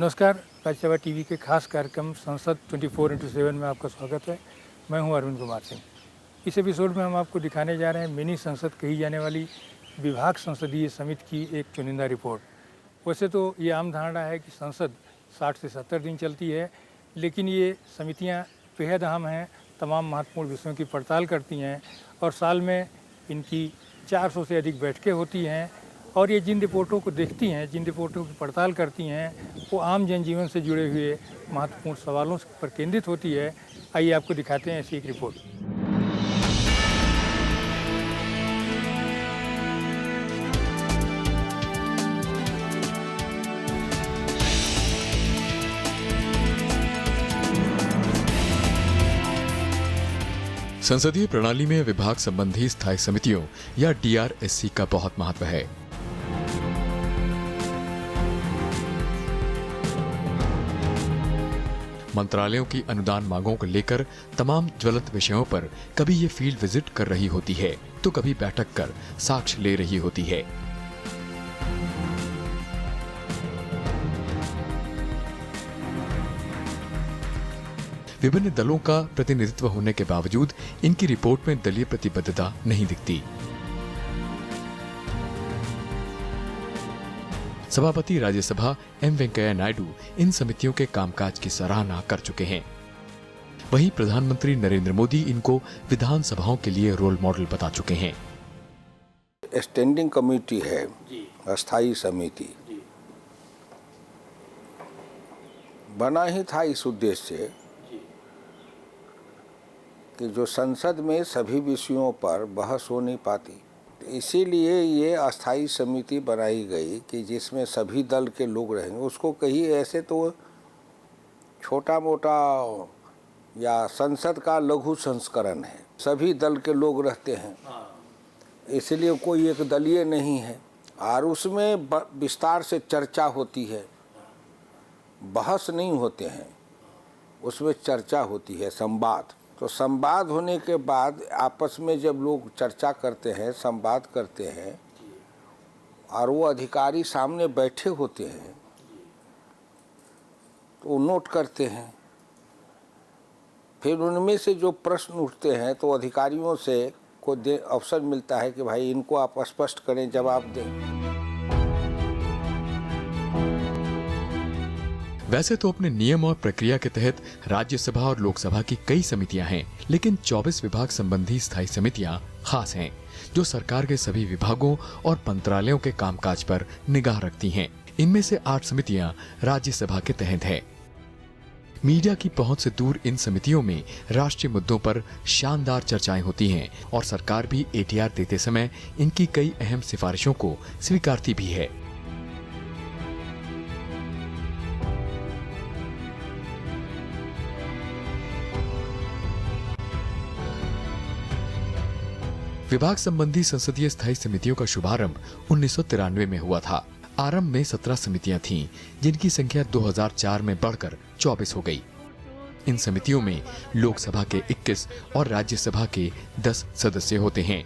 नमस्कार, राज्यसभा टीवी के खास कार्यक्रम संसद 24x7 में आपका स्वागत है। मैं हूं अरविंद कुमार सिंह। इस एपिसोड में हम आपको दिखाने जा रहे हैं मिनी संसद कही जाने वाली विभाग संसदीय समिति की एक चुनिंदा रिपोर्ट। वैसे तो ये आम धारणा है कि संसद 60 से 70 दिन चलती है, लेकिन ये समितियाँ बेहद अहम हैं, तमाम महत्वपूर्ण विषयों की पड़ताल करती हैं और साल में इनकी 400 से अधिक बैठकें होती हैं और ये जिन रिपोर्टों को देखती हैं, जिन रिपोर्टों की पड़ताल करती हैं, वो आम जनजीवन से जुड़े हुए महत्वपूर्ण सवालों पर केंद्रित होती है। आइए आपको दिखाते हैं ऐसी एक रिपोर्ट। संसदीय प्रणाली में विभाग संबंधी स्थायी समितियों या DRSC का बहुत महत्व है। मंत्रालयों की अनुदान मांगों को लेकर तमाम ज्वलंत विषयों पर कभी ये फील्ड विजिट कर रही होती है तो कभी बैठक कर साक्ष्य ले रही होती है। विभिन्न दलों का प्रतिनिधित्व होने के बावजूद इनकी रिपोर्ट में दलीय प्रतिबद्धता नहीं दिखती। सभापति राज्यसभा M वेंकैया नायडू इन समितियों के कामकाज की सराहना कर चुके हैं। वहीं प्रधानमंत्री नरेंद्र मोदी इनको विधानसभाओं के लिए रोल मॉडल बता चुके हैं। स्टैंडिंग कमेटी है, अस्थायी समिति बना ही था इस उद्देश्य से कि जो संसद में सभी विषयों पर बहस हो नहीं पाती, इसीलिए ये अस्थायी समिति बनाई गई कि जिसमें सभी दल के लोग रहेंगे। उसको कहीं ऐसे तो छोटा मोटा या संसद का लघु संस्करण है, सभी दल के लोग रहते हैं, इसलिए कोई एक दलीय नहीं है और उसमें विस्तार से चर्चा होती है, बहस नहीं होते हैं, उसमें चर्चा होती है, संवाद। तो संवाद होने के बाद आपस में जब लोग चर्चा करते हैं, संवाद करते हैं और वो अधिकारी सामने बैठे होते हैं तो वो नोट करते हैं। फिर उनमें से जो प्रश्न उठते हैं तो अधिकारियों से को अवसर मिलता है कि भाई इनको आप स्पष्ट करें, जवाब दें। वैसे तो अपने नियम और प्रक्रिया के तहत राज्यसभा और लोकसभा की कई समितियां हैं, लेकिन 24 विभाग संबंधी स्थायी समितियां खास हैं, जो सरकार के सभी विभागों और मंत्रालयों के कामकाज पर निगाह रखती हैं। इनमें से 8 समितियां राज्यसभा के तहत है। मीडिया की पहुंच से दूर इन समितियों में राष्ट्रीय मुद्दों पर शानदार चर्चाएं होती हैं और सरकार भी ATR देते समय इनकी कई अहम सिफारिशों को स्वीकारती भी है। विभाग संबंधी संसदीय स्थायी समितियों का शुभारंभ 1993 में हुआ था। आरंभ में 17 समितियां थीं, जिनकी संख्या 2004 में बढ़कर 24 हो गई। इन समितियों में लोकसभा के 21 और राज्यसभा के 10 सदस्य होते हैं।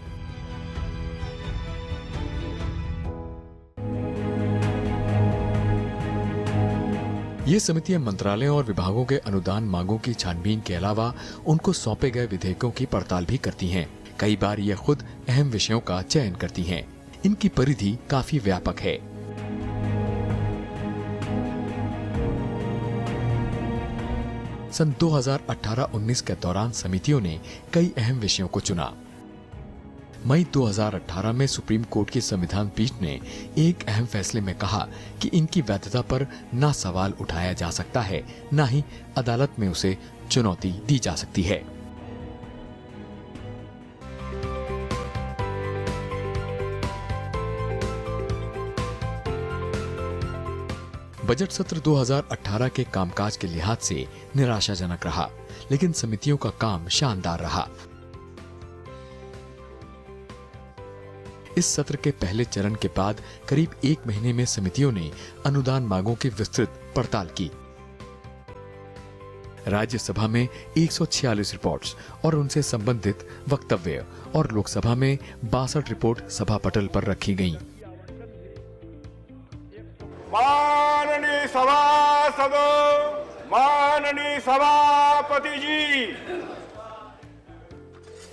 ये समितियां मंत्रालयों और विभागों के अनुदान मांगों की छानबीन के अलावा उनको सौंपे गए विधेयकों की पड़ताल भी करती हैं। कई बार ये खुद अहम विषयों का चयन करती हैं। इनकी परिधि काफी व्यापक है। सन 2018-19 के दौरान समितियों ने कई अहम विषयों को चुना। मई 2018 में सुप्रीम कोर्ट की संविधान पीठ ने एक अहम फैसले में कहा कि इनकी वैधता पर ना सवाल उठाया जा सकता है, ना ही अदालत में उसे चुनौती दी जा सकती है। बजट सत्र 2018 के कामकाज के लिहाज से निराशाजनक रहा, लेकिन समितियों का काम शानदार रहा। इस सत्र के पहले चरण के बाद करीब 1 महीने में समितियों ने अनुदान मांगों की विस्तृत पड़ताल की। राज्यसभा में 146 रिपोर्ट्स और उनसे संबंधित वक्तव्य और लोकसभा में 62 रिपोर्ट सभा पटल पर रखी गईं। माननीय सभा सभासदों, माननीय सभापति जी।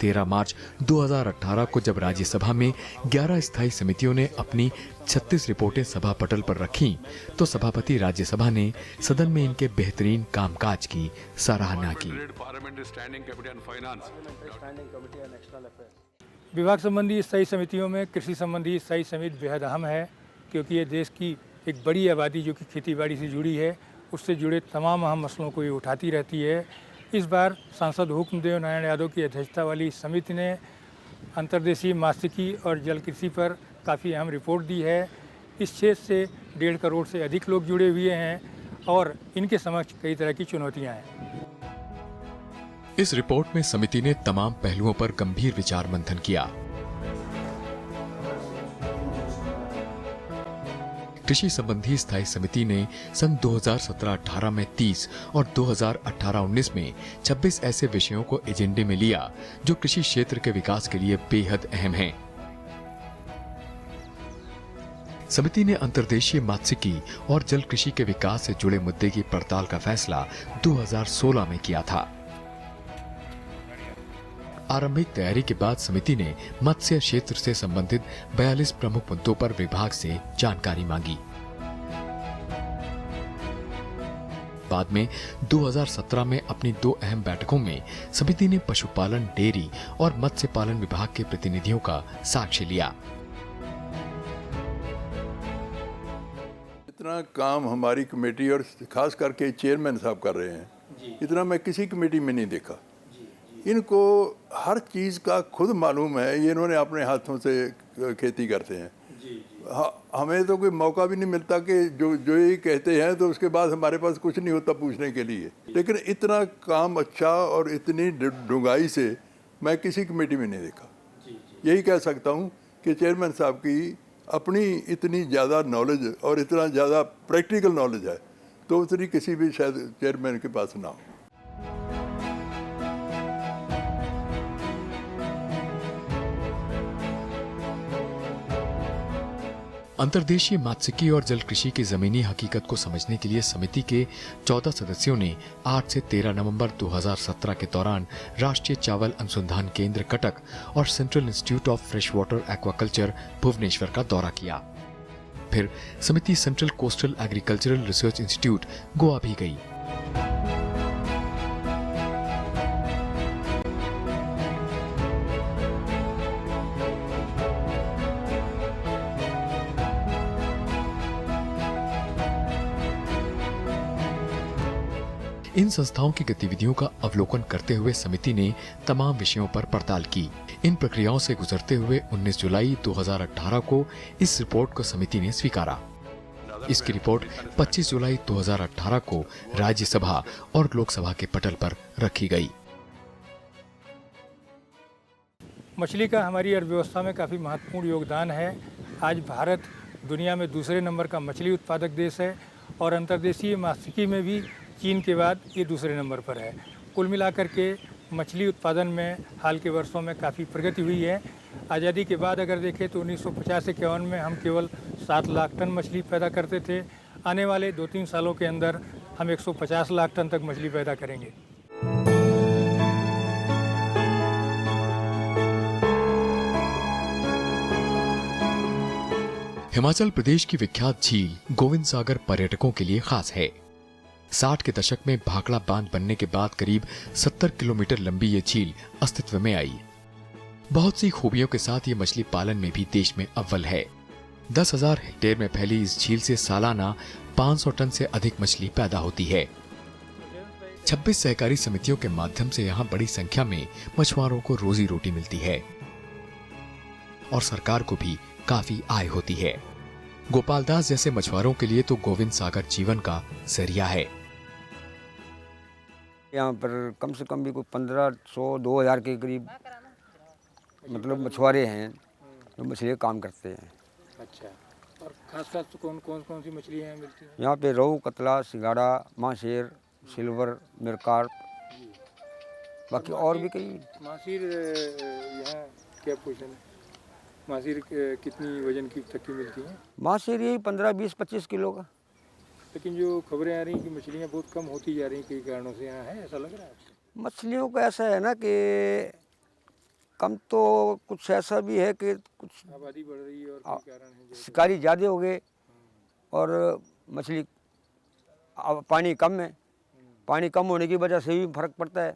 13 मार्च 2018 को जब राज्यसभा में 11 स्थायी समितियों ने अपनी 36 रिपोर्टें सभा पटल पर रखीं, तो सभापति राज्यसभा ने सदन में इनके बेहतरीन कामकाज की सराहना की। विभाग संबंधी स्थायी समितियों में कृषि संबंधी स्थायी समिति बेहद अहम है, क्योंकि ये देश की एक बड़ी आबादी जो कि खेतीबाड़ी से जुड़ी है, उससे जुड़े तमाम अहम मसलों को ये उठाती रहती है। इस बार सांसद हुक्मदेव नारायण यादव की अध्यक्षता वाली समिति ने अंतर्देशीय मात्स्यिकी और जल कृषि पर काफ़ी अहम रिपोर्ट दी है। इस क्षेत्र से 1.5 करोड़ से अधिक लोग जुड़े हुए हैं और इनके समक्ष कई तरह की चुनौतियां हैं। इस रिपोर्ट में समिति ने तमाम पहलुओं पर गंभीर विचार मंथन किया। कृषि संबंधी स्थायी समिति ने सन 2017-18 में 30 और 2018-19 में 26 ऐसे विषयों को एजेंडे में लिया जो कृषि क्षेत्र के विकास के लिए बेहद अहम हैं। समिति ने अंतर्देशीय मात्स्यिकी और जल कृषि के विकास से जुड़े मुद्दे की पड़ताल का फैसला 2016 में किया था। आरंभिक तैयारी के बाद समिति ने मत्स्य क्षेत्र से संबंधित 42 प्रमुख मुद्दों पर विभाग से जानकारी मांगी। बाद में 2017 में अपनी 2 अहम बैठकों में समिति ने पशुपालन, डेयरी और मत्स्य पालन विभाग के प्रतिनिधियों का साक्ष्य लिया। इतना काम हमारी कमेटी और खास करके चेयरमैन साहब कर रहे हैं, इतना मैं किसी कमेटी में नहीं देखा। इनको हर चीज़ का खुद मालूम है, ये इन्होंने अपने हाथों से खेती करते हैं। हमें तो कोई मौका भी नहीं मिलता कि जो ये कहते हैं तो उसके बाद हमारे पास कुछ नहीं होता पूछने के लिए। लेकिन इतना काम अच्छा और इतनी ढुंगाई से मैं किसी कमेटी में नहीं देखा। यही कह सकता हूँ कि चेयरमैन साहब की अपनी इतनी ज़्यादा नॉलेज और इतना ज़्यादा प्रैक्टिकल नॉलेज है तो उतनी किसी भी शायद चेयरमैन के पास ना हो। अंतर्देशीय मात्स्यिकी और जल कृषि की जमीनी हकीकत को समझने के लिए समिति के 14 सदस्यों ने 8 से 13 नवंबर 2017 के दौरान राष्ट्रीय चावल अनुसंधान केंद्र कटक और central institute of fresh water aquaculture Bhubaneswar का दौरा किया। फिर समिति central coastal agricultural research institute Goa भी गई। इन संस्थाओं की गतिविधियों का अवलोकन करते हुए समिति ने तमाम विषयों पर पड़ताल की। इन प्रक्रियाओं से गुजरते हुए 19 जुलाई 2018 को इस रिपोर्ट को समिति ने स्वीकारा। इसकी रिपोर्ट 25 जुलाई 2018 को राज्यसभा और लोकसभा के पटल पर रखी गई। मछली का हमारी अर्थव्यवस्था में काफ़ी महत्वपूर्ण योगदान है। आज भारत दुनिया में दूसरे नंबर का मछली उत्पादक देश है और अंतर्देशीय मात्स्यिकी में भी चीन के बाद ये दूसरे नंबर पर है। कुल मिलाकर के मछली उत्पादन में हाल के वर्षों में काफ़ी प्रगति हुई है। आज़ादी के बाद अगर देखें तो 1950-51 में हम केवल 7 लाख टन मछली पैदा करते थे। आने वाले 2-3 सालों के अंदर हम 150 लाख टन तक मछली पैदा करेंगे। हिमाचल प्रदेश की विख्यात झील गोविंद सागर पर्यटकों के लिए खास है। 60 के दशक में भाखड़ा बांध बनने के बाद करीब 70 किलोमीटर लंबी ये झील अस्तित्व में आई। बहुत सी खूबियों के साथ ये मछली पालन में भी देश में अव्वल है। 10,000 हेक्टेयर में फैली इस झील से सालाना 500 टन से अधिक मछली पैदा होती है। 26 सहकारी समितियों के माध्यम से यहाँ बड़ी संख्या में मछुआरों को रोजी रोटी मिलती है और सरकार को भी काफी आय होती है। गोपाल दास जैसे मछुआरों के लिए तो गोविंद सागर जीवन का जरिया है। यहाँ पर कम से कम भी कोई 1500-2000 के करीब मतलब मछुआरे हैं जो मछली का काम करते हैं। अच्छा, और खास तो कौन सी मछलियाँ मिलती हैं? यहाँ पे रोहू, कतला, सिंगाड़ा, मांसेर, सिल्वर, मिरकार, बाकी और भी कई। मासीर यहाँ क्या पोजीशन है? मासीर कितनी वजन की तक की मिलती है? मांसेर यही 15, 20, 25 किलो का। लेकिन जो खबरें आ रही हैं कि मछलियाँ बहुत कम होती जा रही हैं कई कारणों से, यहाँ है ऐसा लग रहा है आपको? मछलियों का ऐसा है ना कि कम तो कुछ ऐसा भी है कि कुछ आबादी बढ़ रही है और कई कारण हैं जैसे शिकारी ज़्यादा हो गए और मछली अब पानी कम है। पानी कम होने की वजह से भी फर्क पड़ता है।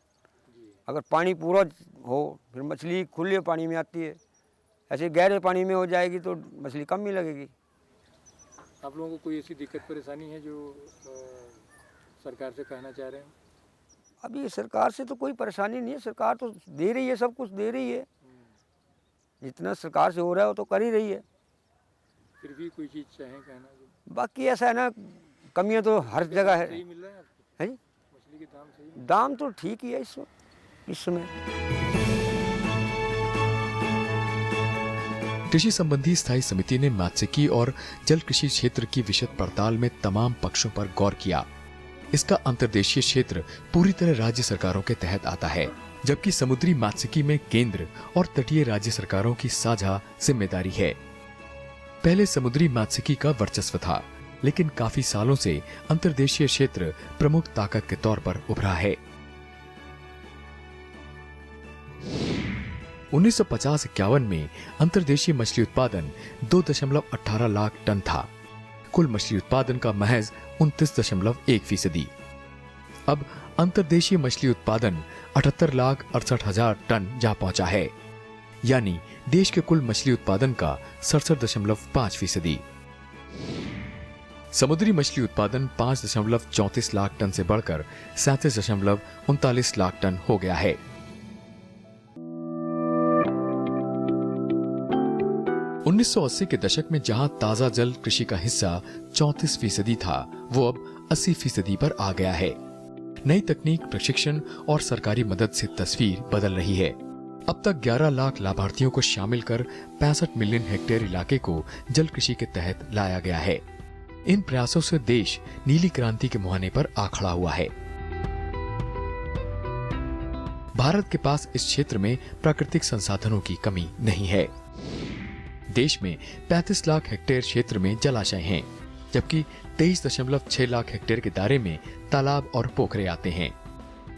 अगर पानी पूरा हो फिर मछली खुले पानी में आती है, ऐसे गहरे पानी में हो जाएगी तो मछली कम ही लगेगी। आप लोगों को कोई ऐसी दिक्कत परेशानी है जो सरकार से कहना चाह रहे हैं? अभी सरकार से तो कोई परेशानी नहीं है, सरकार तो दे रही है, सब कुछ दे रही है। जितना सरकार से हो रहा है वो तो कर ही रही है। फिर भी कोई चीज़ चाहें कहना जो बाकी ऐसा है ना, कमियां तो हर जगह है। सही मिल रहा है आपको? है जी? मछली के दाम सही? दाम तो ठीक ही है इस समय। कृषि संबंधी स्थायी समिति ने मत्स्यिकी और जल कृषि क्षेत्र की विशद पड़ताल में तमाम पक्षों पर गौर किया। इसका अंतर्देशीय क्षेत्र पूरी तरह राज्य सरकारों के तहत आता है, जबकि समुद्री मत्स्यिकी में केंद्र और तटीय राज्य सरकारों की साझा जिम्मेदारी है। पहले समुद्री मत्स्यिकी का वर्चस्व था, लेकिन काफी सालों से अंतर्देशीय क्षेत्र प्रमुख ताकत के तौर पर उभरा है। 1950-51 में अंतर्देशीय मछली उत्पादन 2.18 लाख टन था। कुल मछली उत्पादन का महज 29.1%। अब अंतर्देशीय मछली उत्पादन 78,68,000 टन जा पहुंचा है, यानी देश के कुल मछली उत्पादन का 67.5%। समुद्री मछली उत्पादन 5.34 लाख टन से बढ़कर 37.39 लाख टन हो गया है। 1980 के दशक में जहां ताजा जल कृषि का हिस्सा 34% था, वो अब 80% पर आ गया है। नई तकनीक, प्रशिक्षण और सरकारी मदद से तस्वीर बदल रही है। अब तक 11 लाख लाभार्थियों को शामिल कर 65 मिलियन हेक्टेयर इलाके को जल कृषि के तहत लाया गया है। इन प्रयासों से देश नीली क्रांति के मुहाने पर आ खड़ा हुआ है। भारत के पास इस क्षेत्र में प्राकृतिक संसाधनों की कमी नहीं है। देश में 35 लाख हेक्टेयर क्षेत्र में जलाशय हैं, जबकि 23.6 लाख हेक्टेयर के दायरे में तालाब और पोखरे आते हैं।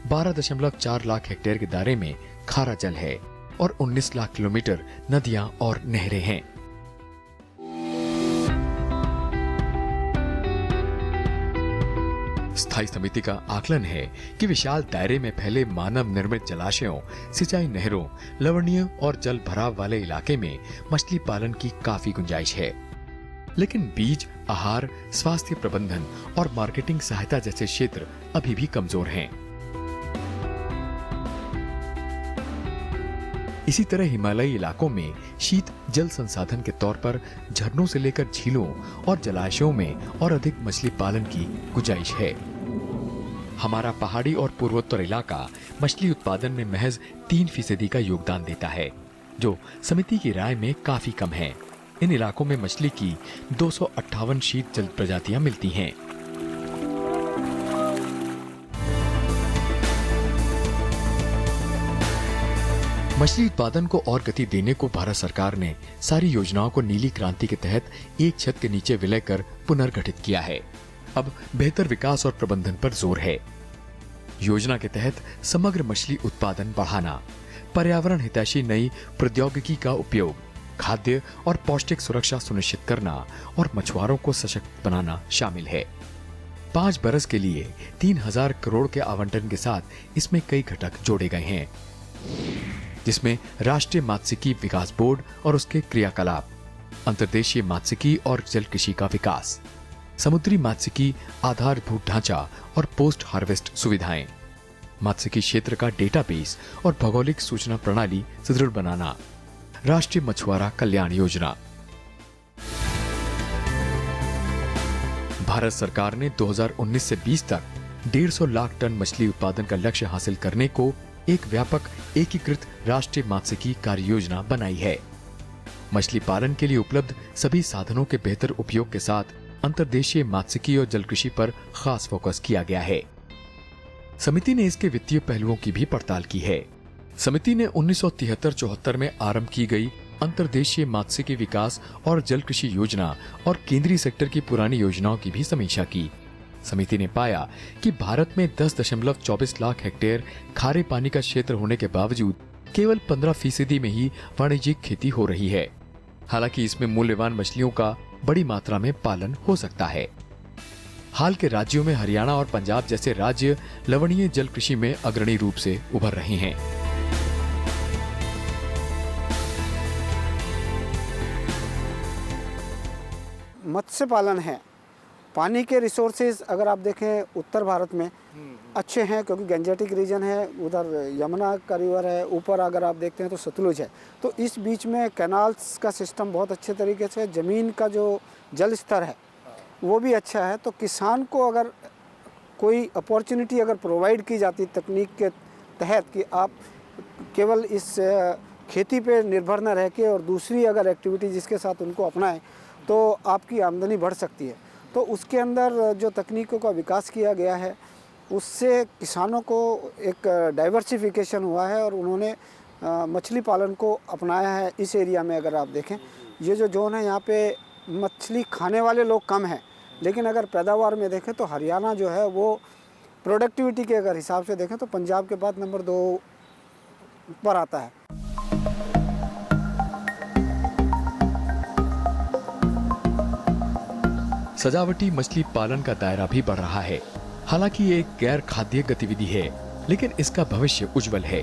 12.4 लाख हेक्टेयर के दायरे में खारा जल है और 19 लाख किलोमीटर नदियां और नहरें हैं। स्थायी समिति का आकलन है कि विशाल दायरे में फैले मानव निर्मित जलाशयों, सिंचाई नहरों, लवणीय और जल भराव वाले इलाके में मछली पालन की काफी गुंजाइश है। लेकिन बीज, आहार, स्वास्थ्य प्रबंधन और मार्केटिंग सहायता जैसे क्षेत्र अभी भी कमजोर हैं। इसी तरह हिमालयी इलाकों में शीत जल संसाधन के तौर पर झरनों से लेकर झीलों और जलाशयों में और अधिक मछली पालन की गुंजाइश है। हमारा पहाड़ी और पूर्वोत्तर इलाका मछली उत्पादन में महज 3% का योगदान देता है, जो समिति की राय में काफी कम है। इन इलाकों में मछली की 258 शीत जल प्रजातियां मिलती हैं। मछली उत्पादन को और गति देने को भारत सरकार ने सारी योजनाओं को नीली क्रांति के तहत एक छत के नीचे विलय कर पुनर्गठित किया है। अब बेहतर विकास और प्रबंधन पर जोर है। योजना के तहत समग्र मछली उत्पादन बढ़ाना, पर्यावरण हितैषी नई प्रौद्योगिकी का उपयोग, खाद्य और पौष्टिक सुरक्षा सुनिश्चित करना और मछुआरों को सशक्त बनाना शामिल है। 5 बरस के लिए 3000 करोड़ के आवंटन के साथ इसमें कई घटक जोड़े गए हैं, जिसमें राष्ट्रीय मत्स्यिकी विकास बोर्ड और उसके क्रियाकलाप, अंतर्देशीय मत्स्यिकी और जल कृषि का विकास, समुद्री मत्स्यिकी आधारभूत ढांचा और पोस्ट हार्वेस्ट सुविधाएं, मत्स्यिकी क्षेत्र का डेटाबेस और भौगोलिक सूचना प्रणाली सुदृढ़ बनाना, राष्ट्रीय मछुआरा कल्याण योजना। भारत सरकार ने 2019 से 20 तक 150 लाख टन मछली उत्पादन का लक्ष्य हासिल करने को एक व्यापक एकीकृत राष्ट्रीय मत्स्यिकी कार्य योजना बनाई है। मछली पालन के लिए उपलब्ध सभी साधनों के बेहतर उपयोग के साथ अंतर्देशीय मत्स्यिकी और जल कृषि पर खास फोकस किया गया है। समिति ने इसके वित्तीय पहलुओं की भी पड़ताल की है। समिति ने 1973-74 में आरंभ की गई अंतर्देशीय मत्स्यिकी विकास और जल कृषि योजना और केंद्रीय सेक्टर की पुरानी योजनाओं की भी समीक्षा की समिति ने पाया कि भारत में 10.24 लाख हेक्टेयर खारे पानी का क्षेत्र होने के बावजूद केवल 15% में ही वाणिज्यिक खेती हो रही है। हालांकि इसमें मूल्यवान मछलियों का बड़ी मात्रा में पालन हो सकता है। हाल के राज्यों में हरियाणा और पंजाब जैसे राज्य लवणीय जल कृषि में अग्रणी रूप से उभर रहे हैं। मत्स्य पालन है, पानी के रिसोर्सेज अगर आप देखें उत्तर भारत में अच्छे हैं, क्योंकि गंजेटिक रीजन है, उधर यमुना का रिवर है, ऊपर अगर आप देखते हैं तो सतलुज है। तो इस बीच में कैनाल्स का सिस्टम बहुत अच्छे तरीके से, ज़मीन का जो जल स्तर है वो भी अच्छा है। तो किसान को अगर कोई अपॉर्चुनिटी अगर प्रोवाइड की जाती तकनीक के तहत कि आप केवल इस खेती पे निर्भर न रह के और दूसरी अगर एक्टिविटी जिसके साथ उनको अपनाएं तो आपकी आमदनी बढ़ सकती है। तो उसके अंदर जो तकनीकों का विकास किया गया है उससे किसानों को एक डाइवर्सिफिकेशन हुआ है और उन्होंने मछली पालन को अपनाया है। इस एरिया में अगर आप देखें, ये जो जोन है यहाँ पे मछली खाने वाले लोग कम हैं, लेकिन अगर पैदावार में देखें तो हरियाणा जो है वो प्रोडक्टिविटी के अगर हिसाब से देखें तो पंजाब के बाद नंबर 2 पर आता है। सजावटी मछली पालन का दायरा भी बढ़ रहा है। हालांकि ये एक गैर खाद्य गतिविधि है, लेकिन इसका भविष्य उज्जवल है।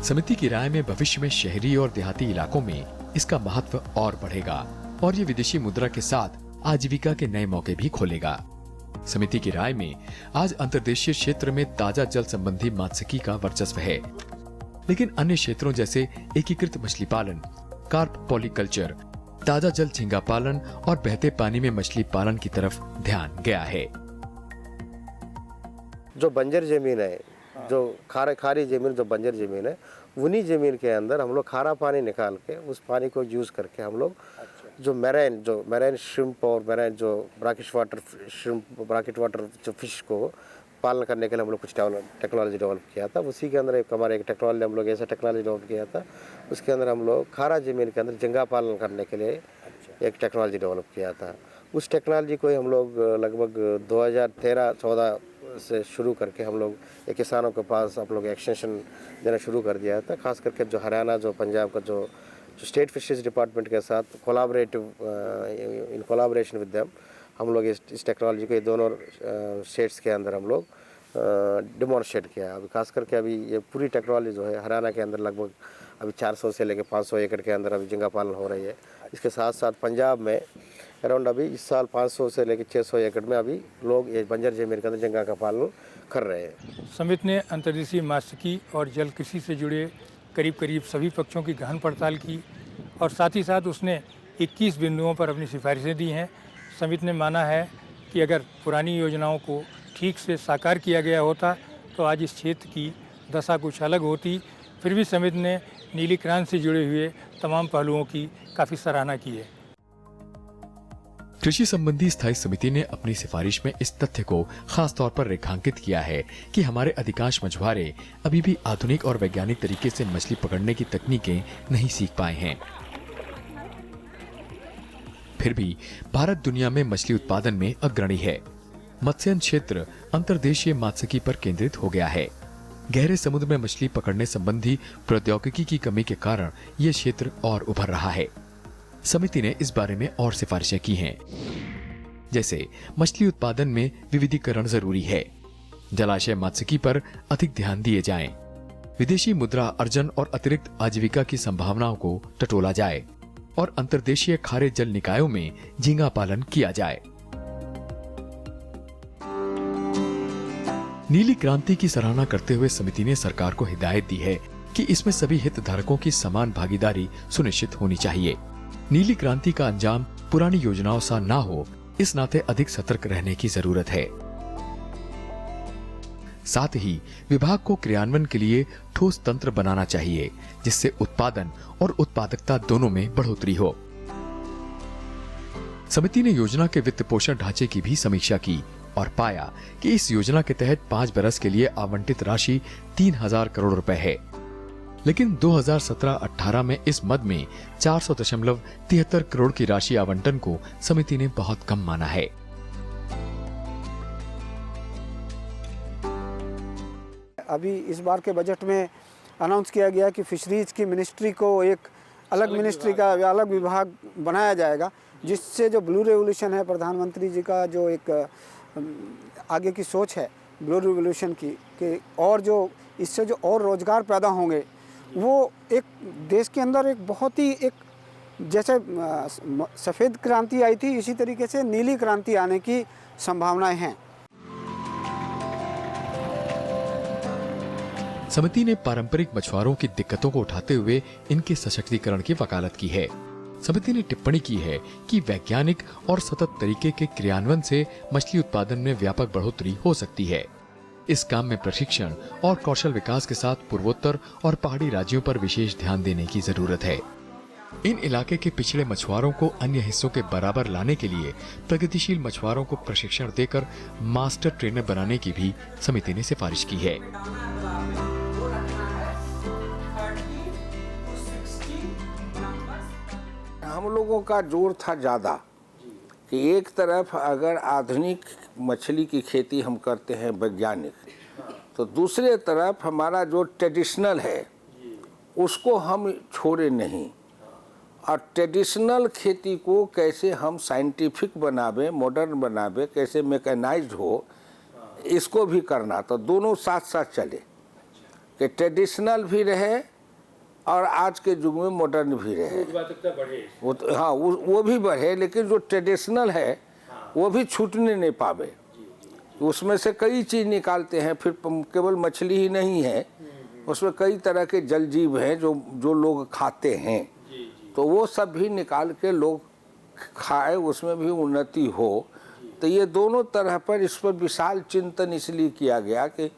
समिति की राय में भविष्य में शहरी और देहाती इलाकों में इसका महत्व और बढ़ेगा और ये विदेशी मुद्रा के साथ आजीविका के नए मौके भी खोलेगा। समिति की राय में आज अंतर्देशीय क्षेत्र में ताजा जल संबंधी मात्स्यिकी का वर्चस्व है, लेकिन अन्य क्षेत्रों जैसे एकीकृत मछली पालन, कार्प पॉलीकल्चर, ताजा जल झींगा पालन और बहते पानी में मछली पालन की तरफ ध्यान गया है। जो बंजर जमीन है, जो खारी जमीन, जो बंजर जमीन है, उन्हीं जमीन के अंदर हम लोग खारा पानी निकाल के उस पानी को यूज़ करके हम लोग जो मैराइन श्रिम्प और मैराइन जो ब्रैकिश वाटर जो फिश को पालन करने के लिए हम लोग कुछ टेक्नोलॉजी डेवलप किया था। उसी के अंदर एक टेक्नोलॉजी हम लोग ऐसा टेक्नोलॉजी डेवलप किया था, उसके अंदर हम लोग खारा ज़मीन के अंदर झींगा पालन करने के लिए एक टेक्नोलॉजी डेवलप किया था। उस टेक्नोलॉजी को हम लोग लगभग 2013-14 से शुरू करके हम लोग एक किसानों के पास आप लोग एक्सटेंशन देना शुरू कर दिया था। खास करके जो हरियाणा, जो पंजाब का जो स्टेट फिशरीज डिपार्टमेंट के साथ इन कोलाबोरेशन विद देम हम लोग इस टेक्नोलॉजी को ये दोनों स्टेट्स के अंदर हम लोग डेमोन्स्ट्रेट किया है। अभी खास करके अभी ये पूरी टेक्नोलॉजी जो है हरियाणा के अंदर लगभग अभी 400 से लेकर 500 एकड़ के अंदर अभी झींगा पालन हो रही है। इसके साथ साथ पंजाब में अराउंड अभी इस साल 500 से लेकर 600 एकड़ में अभी लोग ये बंजर जमीन के अंदर झींगा का पालन कर रहे हैं। समिति ने अंतर्देशीय मात्स्यिकी और जल कृषि से जुड़े करीब सभी पक्षों की गहन पड़ताल की और साथ ही साथ उसने 21 बिंदुओं पर अपनी सिफारिशें दी हैं। समिति ने माना है कि अगर पुरानी योजनाओं को ठीक से साकार किया गया होता तो आज इस क्षेत्र की दशा कुछ अलग होती। फिर भी समिति ने नीली क्रांति से जुड़े हुए तमाम पहलुओं की काफ़ी सराहना की है। कृषि संबंधी स्थायी समिति ने अपनी सिफारिश में इस तथ्य को खास तौर पर रेखांकित किया है कि हमारे अधिकांश मछुआरे अभी भी आधुनिक और वैज्ञानिक तरीके से मछली पकड़ने की तकनीकें नहीं सीख पाए हैं। फिर भी भारत दुनिया में मछली उत्पादन में अग्रणी है। मत्स्यन क्षेत्र अंतर्देशीय मात्स्यिकी पर केंद्रित हो गया है। गहरे समुद्र में मछली पकड़ने संबंधी प्रौद्योगिकी की कमी के कारण यह क्षेत्र और उभर रहा है। समिति ने इस बारे में और सिफारिशें की हैं, जैसे मछली उत्पादन में विविधीकरण जरूरी है, जलाशय मात्स्यिकी पर अधिक ध्यान दिए जाएं, विदेशी मुद्रा अर्जन और अतिरिक्त आजीविका की संभावनाओं को टटोला जाए और अंतर्देशीय खारे जल निकायों में झींगा पालन किया जाए। नीली क्रांति की सराहना करते हुए समिति ने सरकार को हिदायत दी है कि इसमें सभी हितधारकों की समान भागीदारी सुनिश्चित होनी चाहिए। नीली क्रांति का अंजाम पुरानी योजनाओं सा ना हो, इस नाते अधिक सतर्क रहने की जरूरत है। साथ ही विभाग को क्रियान्वयन के लिए ठोस तंत्र बनाना चाहिए, जिससे उत्पादन और उत्पादकता दोनों में बढ़ोतरी हो। समिति ने योजना के वित्त पोषण ढांचे की भी समीक्षा की और पाया कि इस योजना के तहत 5 बरस के लिए आवंटित राशि 3000 करोड़ रुपए है। लेकिन 2017-18 में इस मद में 400.73 करोड़ की राशि आवंटन को समिति ने बहुत कम माना है। अभी इस बार के बजट में अनाउंस किया गया कि फिशरीज की मिनिस्ट्री को एक अलग मिनिस्ट्री का अलग विभाग बनाया जाएगा, जिससे जो ब्लू रेवोल्यूशन है, प्रधानमंत्री जी का जो एक आगे की सोच है ब्लू रेवोल्यूशन की, कि और जो इससे जो और रोजगार पैदा होंगे, वो एक देश के अंदर एक बहुत ही एक जैसे सफ़ेद क्रांति आई थी, इसी तरीके से नीली क्रांति आने की संभावनाएं हैं। समिति ने पारंपरिक मछुआरों की दिक्कतों को उठाते हुए इनके सशक्तिकरण की वकालत की है। समिति ने टिप्पणी की है कि वैज्ञानिक और सतत तरीके के क्रियान्वयन से मछली उत्पादन में व्यापक बढ़ोतरी हो सकती है। इस काम में प्रशिक्षण और कौशल विकास के साथ पूर्वोत्तर और पहाड़ी राज्यों पर विशेष ध्यान देने की जरूरत है। इन इलाके के पिछड़े मछुआरों को अन्य हिस्सों के बराबर लाने के लिए प्रगतिशील मछुआरों को प्रशिक्षण देकर मास्टर ट्रेनर बनाने की भी समिति ने सिफारिश की है। हम लोगों का जोर था ज़्यादा कि एक तरफ अगर आधुनिक मछली की खेती हम करते हैं वैज्ञानिक, तो दूसरे तरफ हमारा जो ट्रेडिशनल है उसको हम छोड़े नहीं, और ट्रेडिशनल खेती को कैसे हम साइंटिफिक बनावे, मॉडर्न बनावे, कैसे मैकेनाइज्ड हो, इसको भी करना। तो दोनों साथ साथ चले कि ट्रेडिशनल भी रहे और आज के युग में मॉडर्न भी रहे। वो तो हाँ, वो भी बढ़े, लेकिन जो ट्रेडिशनल है वो भी छूटने नहीं पावे। उसमें से कई चीज़ निकालते हैं, फिर केवल मछली ही नहीं है, उसमें कई तरह के जल जीव हैं जो लोग खाते हैं, तो वो सब भी निकाल के लोग खाए, उसमें भी उन्नति हो। तो ये दोनों तरह पर इस पर विशाल चिंतन इसलिए किया गया कि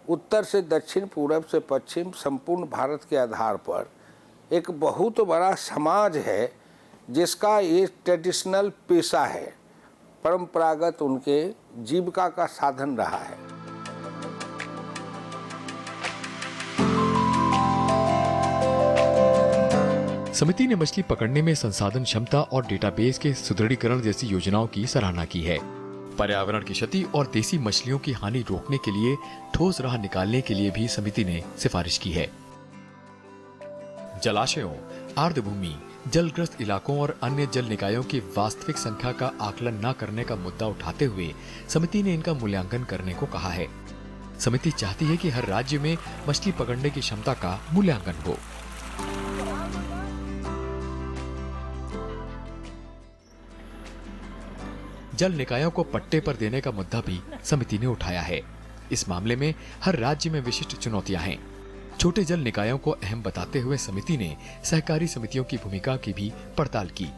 उत्तर से दक्षिण, पूरब से पश्चिम, संपूर्ण भारत के आधार पर एक बहुत बड़ा समाज है जिसका ये ट्रेडिशनल पेशा है, परंपरागत उनके जीविका का साधन रहा है। समिति ने मछली पकड़ने में संसाधन क्षमता और डेटाबेस के सुदृढ़ीकरण जैसी योजनाओं की सराहना की है। पर्यावरण की क्षति और देसी मछलियों की हानि रोकने के लिए ठोस राह निकालने के लिए भी समिति ने सिफारिश की है। जलाशयों, आर्द्रभूमि, जलग्रस्त इलाकों और अन्य जल निकायों की वास्तविक संख्या का आकलन न करने का मुद्दा उठाते हुए समिति ने इनका मूल्यांकन करने को कहा है। समिति चाहती है कि हर राज्य में मछली पकड़ने की क्षमता का मूल्यांकन हो। जल निकायों को पट्टे पर देने का मुद्दा भी समिति ने उठाया है। इस मामले में हर राज्य में विशिष्ट चुनौतियां हैं। छोटे जल निकायों को अहम बताते हुए समिति ने सहकारी समितियों की भूमिका की भी पड़ताल की।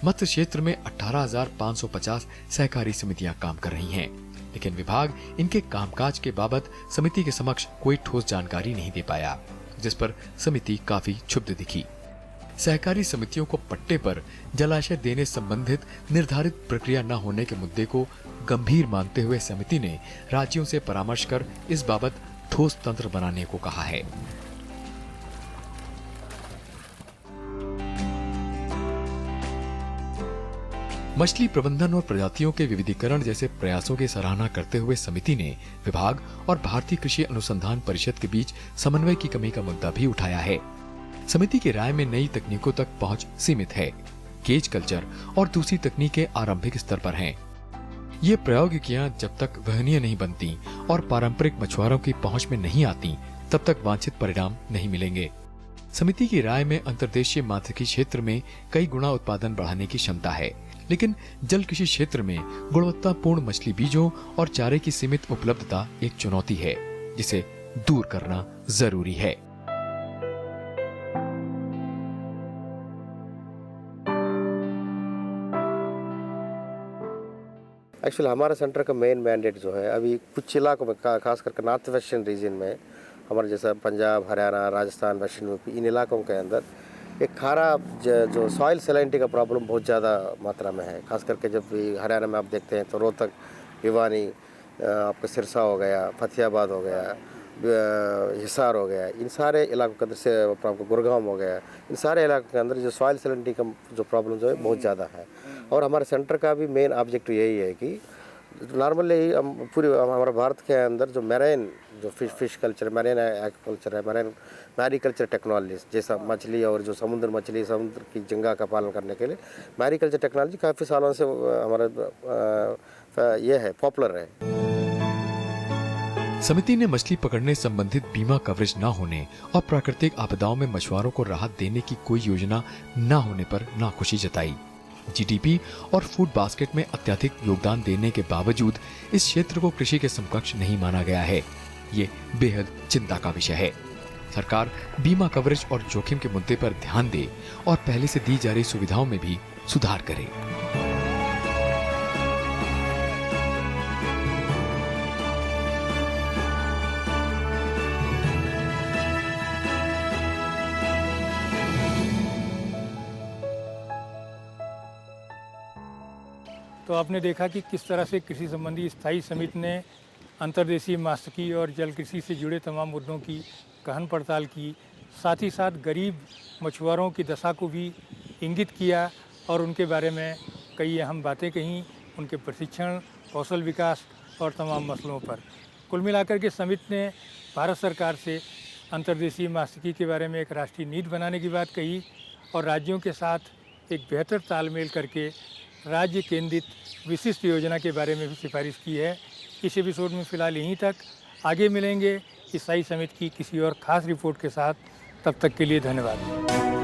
मत्स्य क्षेत्र में 18,550 सहकारी समितियां काम कर रही हैं, लेकिन विभाग इनके कामकाज के बाबत समिति के समक्ष कोई ठोस जानकारी नहीं दे पाया, जिस पर समिति काफी क्षुब्ध दिखी। सहकारी समितियों को पट्टे पर जलाशय देने संबंधित निर्धारित प्रक्रिया न होने के मुद्दे को गंभीर मानते हुए समिति ने राज्यों से परामर्श कर इस बाबत ठोस तंत्र बनाने को कहा है। मछली प्रबंधन और प्रजातियों के विविधीकरण जैसे प्रयासों की सराहना करते हुए समिति ने विभाग और भारतीय कृषि अनुसंधान परिषद के बीच समन्वय की कमी का मुद्दा भी उठाया है। समिति की राय में नई तकनीकों तक पहुंच सीमित है। केज कल्चर और दूसरी तकनीकें आरंभिक स्तर पर हैं। ये प्रौद्योगिकियां जब तक वहनीय नहीं बनती और पारंपरिक मछुआरों की पहुंच में नहीं आती, तब तक वांछित परिणाम नहीं मिलेंगे। समिति की राय में अंतर्देशीय मात्स्यिकी क्षेत्र में कई गुना उत्पादन बढ़ाने की क्षमता है, लेकिन जल कृषि क्षेत्र में गुणवत्तापूर्ण मछली बीजों और चारे की सीमित उपलब्धता एक चुनौती है, जिसे दूर करना जरूरी है। एक्चुअली हमारे सेंटर का मेन मैंडेट जो है, अभी कुछ इलाकों में खास करके नॉर्थ वेस्टर्न रीजन में, हमारे जैसा पंजाब, हरियाणा, राजस्थान, पश्चिम यूपी, इन इलाकों के अंदर एक खारा जो सॉइल सैलिनिटी का प्रॉब्लम बहुत ज़्यादा मात्रा में है। खास करके जब भी हरियाणा में आप देखते हैं तो रोहतक, भिवानी, आपका सिरसा हो गया, फतेहाबाद हो गया, हिसार हो गया, इन सारे इलाकों के अंदर से आपको गुड़गांव हो गया, इन सारे इलाकों के अंदर जो सॉइल सैलिनिटी का जो प्रॉब्लम जो है बहुत ज़्यादा है। और हमारे सेंटर का भी मेन ऑब्जेक्टिव यही है कि नॉर्मली हम पूरे हमारे भारत के अंदर जो मैरीन जो फिश कल्चर, मैरीन एक्वाकल्चर है, मैरीकल्चर टेक्नोलॉजी, जैसा मछली और जो समुद्र मछली, समुद्र की झींगा का पालन करने के लिए मैरीकल्चर टेक्नोलॉजी काफ़ी सालों से हमारा ये है, पॉपुलर है। समिति ने मछली पकड़ने संबंधित बीमा कवरेज न होने और प्राकृतिक आपदाओं में मछुआरों को राहत देने की कोई योजना न होने पर नाखुशी जताई। जीडीपी और फूड बास्केट में अत्यधिक योगदान देने के बावजूद इस क्षेत्र को कृषि के समकक्ष नहीं माना गया है। ये बेहद चिंता का विषय है। सरकार बीमा कवरेज और जोखिम के मुद्दे पर ध्यान दे और पहले से दी जा रही सुविधाओं में भी सुधार करे। तो आपने देखा कि किस तरह से कृषि संबंधी स्थायी समिति ने अंतर्देशीय मात्स्यिकी और जल कृषि से जुड़े तमाम मुद्दों की गहन पड़ताल की, साथ ही साथ गरीब मछुआरों की दशा को भी इंगित किया और उनके बारे में कई अहम बातें कहीं, उनके प्रशिक्षण, कौशल विकास और तमाम मसलों पर। कुल मिलाकर के समिति ने भारत सरकार से अंतर्देशीय मात्स्यिकी के बारे में एक राष्ट्रीय नीति बनाने की बात कही और राज्यों के साथ एक बेहतर तालमेल करके राज्य केंद्रित विशिष्ट योजना के बारे में भी सिफारिश की है। इस एपिसोड में फ़िलहाल यहीं तक। आगे मिलेंगे इस स्थायी समिति की किसी और ख़ास रिपोर्ट के साथ। तब तक के लिए धन्यवाद।